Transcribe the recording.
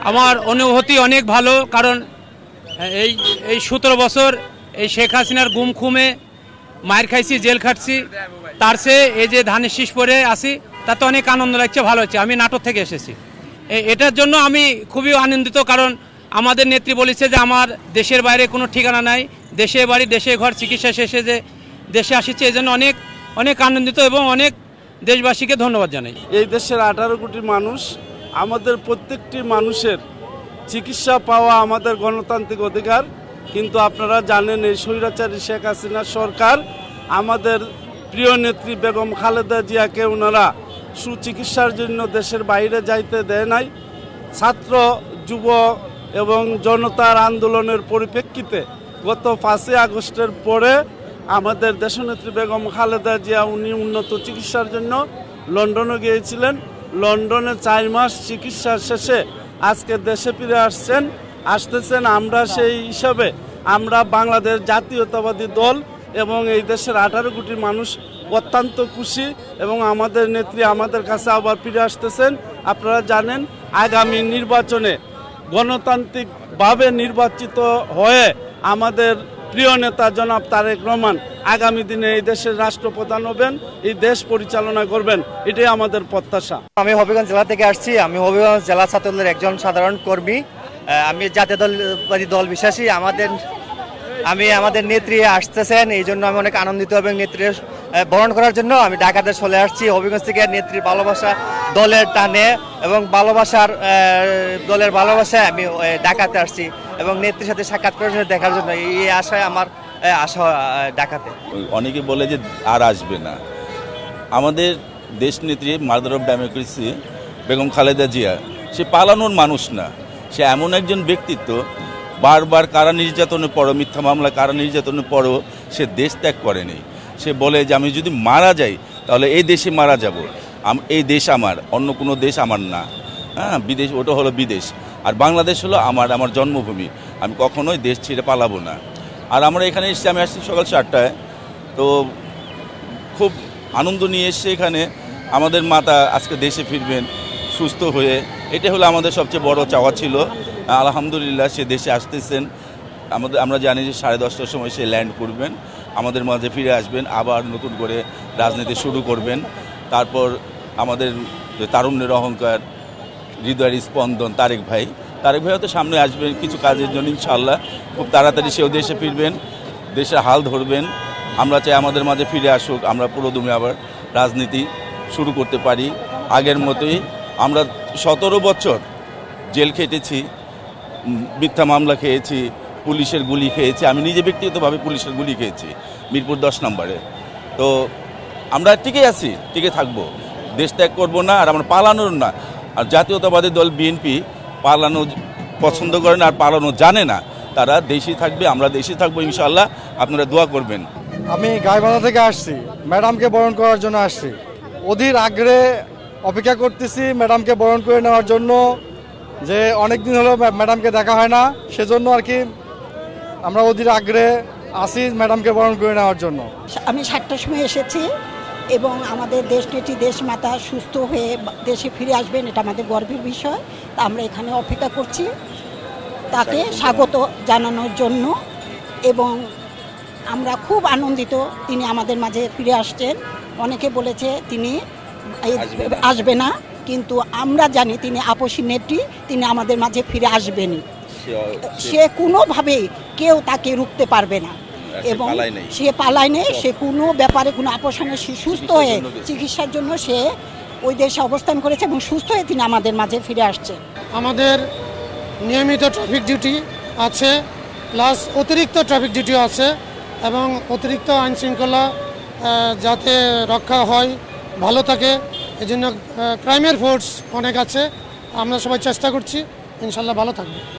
আমার অনুভূতি অনেক ভালো, কারণ এই এই 17 বছর এই শেখ হাসিনার গুম খুমে মায়ের খাইছি, জেল খাটছি, তার চেয়ে এই যে ধানের শীষ পরে আসি তাতে অনেক আনন্দ লাগছে, ভালো হচ্ছে। আমি নাটোর থেকে এসেছি, এটার জন্য আমি খুবই আনন্দিত, কারণ আমাদের নেত্রী বলেছে যে আমার দেশের বাইরে কোনো ঠিকানা নাই, দেশে বাড়ি দেশে ঘর, চিকিৎসা শেষে যে দেশে আসছে, এই জন্য অনেক অনেক আনন্দিত এবং অনেক দেশবাসীকে ধন্যবাদ জানাই। এই দেশের 18 কোটি মানুষ, আমাদের প্রত্যেকটি মানুষের চিকিৎসা পাওয়া আমাদের গণতান্ত্রিক অধিকার। কিন্তু আপনারা জানেন এই স্বৈরাচারী শেখ হাসিনা সরকার আমাদের প্রিয় নেত্রী বেগম খালেদা জিয়াকে ওনারা সুচিকিৎসার জন্য দেশের বাইরে যাইতে দেয় নাই। ছাত্র, যুব এবং জনতার আন্দোলনের পরিপ্রেক্ষিতে গত 5ই আগস্টের পরে আমাদের দেশনেত্রী বেগম খালেদা জিয়া উনি উন্নত চিকিৎসার জন্য লন্ডনে গিয়েছিলেন। লন্ডনে 4 মাস চিকিৎসা শেষে আজকে দেশে ফিরে আসতেছেন। আমরা সেই হিসাবে আমরা বাংলাদেশ জাতীয়তাবাদী দল এবং এই দেশের 18 কোটি মানুষ অত্যন্ত খুশি এবং আমাদের নেত্রী আমাদের কাছে আবার ফিরে আসতেছেন। আপনারা জানেন আগামী নির্বাচনে গণতান্ত্রিকভাবে নির্বাচিত হয়ে আমাদের প্রিয় নেতা জনাব তারেক রহমান আগামী দিনে এই দেশের রাষ্ট্রপ্রধান হবেন, এই দেশ পরিচালনা করবেন, এটাই আমাদের প্রত্যাশা। আমি হবিগঞ্জ জেলা থেকে আসছি। আমি হবিগঞ্জ জেলা ছাত্রদলের একজন সাধারণ কর্মী। আমি জাতীয়তাবাদী দল বিশ্বাসী। আমাদের নেত্রী আসতেছেন, এই জন্য আমি অনেক আনন্দিত এবং নেত্রী বরণ করার জন্য আমি ঢাকাতে চলে আসছি। হবিগঞ্জ থেকে নেত্রীর ভালোবাসা দলের টানে এবং দলের ভালোবাসায় আমি ঢাকাতে আসছি এবং নেত্রীর সাথে সাক্ষাৎ করার জন্য, দেখার জন্য এই আশায় আমার আসা ঢাকাতে। অনেকে বলে যে আর আসবে না। আমাদের দেশ নেত্রী mother of democracy Begum Khaleda Zia সে পালানোর মানুষ না, সে এমন একজন ব্যক্তিত্ব, বারবার কারা নির্যাতনের পরও, মিথ্যা মামলা কারা নির্যাতনের পরও সে দেশ ত্যাগ করেনি। সে বলে যে আমি যদি মারা যাই তাহলে এই দেশে মারা যাব, এই দেশ আমার, অন্য কোনো দেশ আমার না। হ্যাঁ, বিদেশ ওটা হলো বিদেশ, আর বাংলাদেশ হলো আমার জন্মভূমি। আমি কখনোই দেশ ছেড়ে পালাবো না। আর আমরা এখানে এসেছি, আমি আসছি সকাল 7টায়, তো খুব আনন্দ নিয়ে এসছে এখানে। আমাদের মাতা আজকে দেশে ফিরবেন সুস্থ হয়ে, এটা হলো আমাদের সবচেয়ে বড় চাওয়া ছিল। আলহামদুলিল্লাহ সে দেশে আসতেছেন। আমরা জানি যে 10:30টার সময় সে ল্যান্ড করবেন, আমাদের মাঝে ফিরে আসবেন, আবার নতুন করে রাজনীতি শুরু করবেন। তারপর আমাদের তারুণ্যের অহংকার, হৃদয়ের স্পন্দন তারেক ভাই হয়তো সামনে আসবেন কিছু কাজের জন্য, ইনশাআল্লাহ খুব তাড়াতাড়ি সেও দেশে ফিরবেন, দেশের হাল ধরবেন। আমরা চাই আমাদের মাঝে ফিরে আসুক, আমরা পুরোদমে আবার রাজনীতি শুরু করতে পারি আগের মতোই। আমরা 17 বছর জেল খেটেছি, মিথ্যা মামলা খেয়েছি, পুলিশের গুলি খেয়েছি। আমি নিজে ব্যক্তিগতভাবে পুলিশের গুলি খেয়েছি মিরপুর 10 নম্বরে। তো আমরা টিকে আছি, টিকে থাকবো, দেশ ত্যাগ করবো না, আর আমরা পালানোর না। আর জাতীয়তাবাদী দল বিএনপি পালানো পছন্দ করে না আর পালানো জানে না, তারা দেশই থাকবে, আমরা দেশই থাকবো ইনশাআল্লাহ। আপনারা দোয়া করবেন। আমি গাইবান্ধা থেকে আসছি, ম্যাডামকে বরণ করার জন্য আসছি। অধীর আগ্রহে অপেক্ষা করতেছি ম্যাডামকে বরণ করে নেওয়ার জন্য, যে অনেকদিন হলো ম্যাডামকে দেখা হয় না, সেজন্য আর কি আমরা অধীর আগ্রহে আসি ম্যাডামকে বরণ করে নেওয়ার জন্য। আমি 7টার সময় এসেছি এবং আমাদের দেশনেত্রী দেশমাতা সুস্থ হয়ে দেশে ফিরে আসবেন, এটা আমাদের গর্বের বিষয়। তা আমরা এখানে অপেক্ষা করছি তাকে স্বাগত জানানোর জন্য এবং আমরা খুব আনন্দিত তিনি আমাদের মাঝে ফিরে আসছেন। অনেকে বলেছে তিনি আসবে না, কিন্তু আমরা জানি তিনি আপসী নেত্রী, তিনি আমাদের মাঝে ফিরে আসবেনই। সে কোনোভাবেই কেউ তাকে রুখতে পারবে না এবং সে পালায় নেই, সে কোনো ব্যাপারে কোনো আপোষ নেই। সে সুস্থ হয়ে চিকিৎসার জন্য সে ওই দেশে অবস্থান করেছে এবং সুস্থ হয়ে তিনি আমাদের মাঝে ফিরে আসছে। আমাদের নিয়মিত ট্রাফিক ডিউটি আছে, প্লাস অতিরিক্ত ট্রাফিক ডিউটিও আছে এবং অতিরিক্ত আইন শৃঙ্খলা যাতে রক্ষা হয়, ভালো থাকে, এজন্য ক্রাইমের ফোর্স অনেক আছে। আমরা সবাই চেষ্টা করছি, ইনশাল্লাহ ভালো থাকবে।